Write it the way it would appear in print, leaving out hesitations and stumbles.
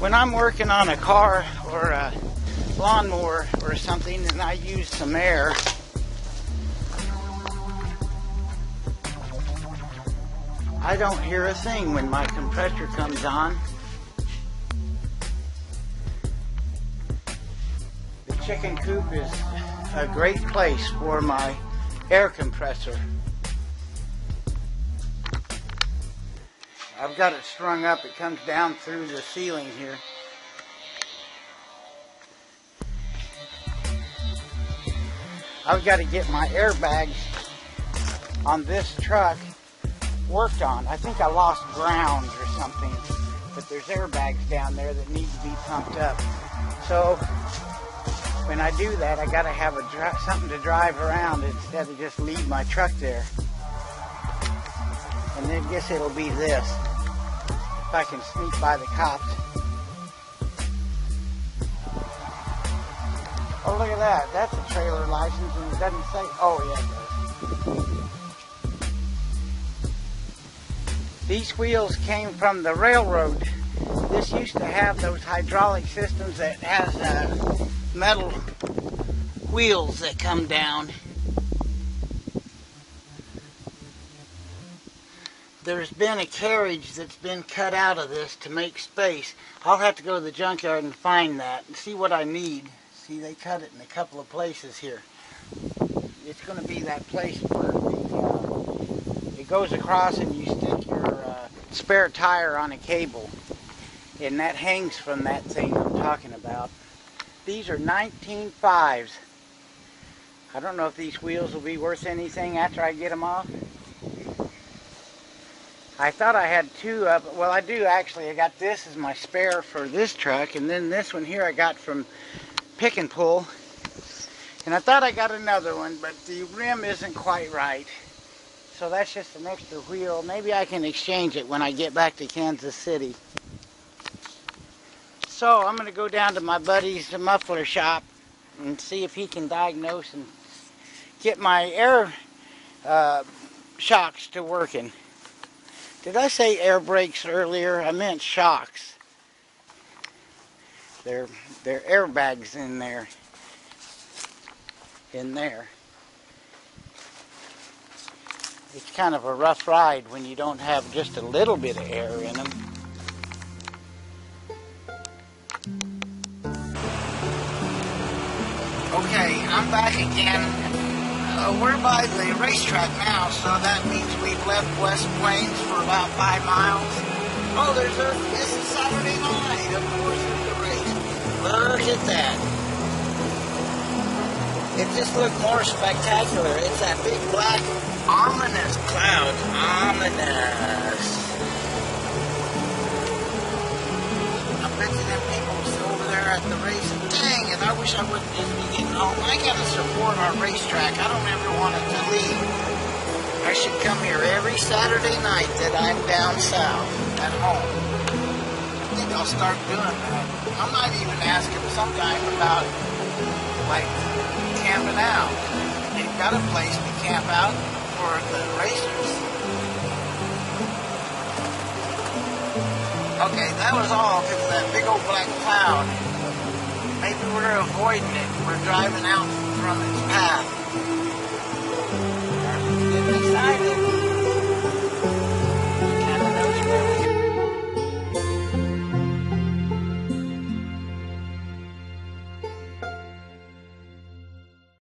When I'm working on a car or a lawnmower or something and I use some air, I don't hear a thing when my compressor comes on. The chicken coop is a great place for my air compressor. I've got it strung up. It comes down through the ceiling here. I've got to get my airbags on this truck worked on. I think I lost ground or something, but there's airbags down there that need to be pumped up. So when I do that, I got to have something to drive around instead of just leave my truck there. And then I guess it'll be this. If I can sneak by the cops. Oh, look at that. That's a trailer license and it doesn't say. Oh, yeah, it does. These wheels came from the railroad. This used to have those hydraulic systems that has metal wheels that come down. There's been a carriage that's been cut out of this to make space. I'll have to go to the junkyard and find that and see what I need. See, they cut it in a couple of places here. It's going to be that place where it goes across and you stick your spare tire on a cable. And that hangs from that thing I'm talking about. These are 19.5s. I don't know if these wheels will be worth anything after I get them off. I thought I had two of, well, I do actually. I got this as my spare for this truck, and then this one here I got from Pick and Pull. And I thought I got another one, but the rim isn't quite right. So that's just an extra wheel. Maybe I can exchange it when I get back to Kansas City. So I'm going to go down to my buddy's muffler shop and see if he can diagnose and get my air shocks to working. Did I say air brakes earlier? I meant shocks. They're airbags in there. It's kind of a rough ride when you don't have just a little bit of air in them. Okay, I'm back again. We're by the racetrack now, so that means we've left West Plains for about 5 miles. Oh, this is Saturday night. Of course there's a race. Look at that. It just looked more spectacular. It's that big black ominous cloud. Ominous. I bet you them people still over there at the race. Dang it, I wish I wouldn't just be getting home. I gotta support our racetrack. I don't ever want it to leave. I should come here every Saturday night that I'm down south at home. I think I'll start doing that. I might even ask him sometime about, like, camping out. They've got a place to camp out for the racers. Okay, that was all because of that big old black cloud. Maybe we're avoiding it. We're driving out from its path.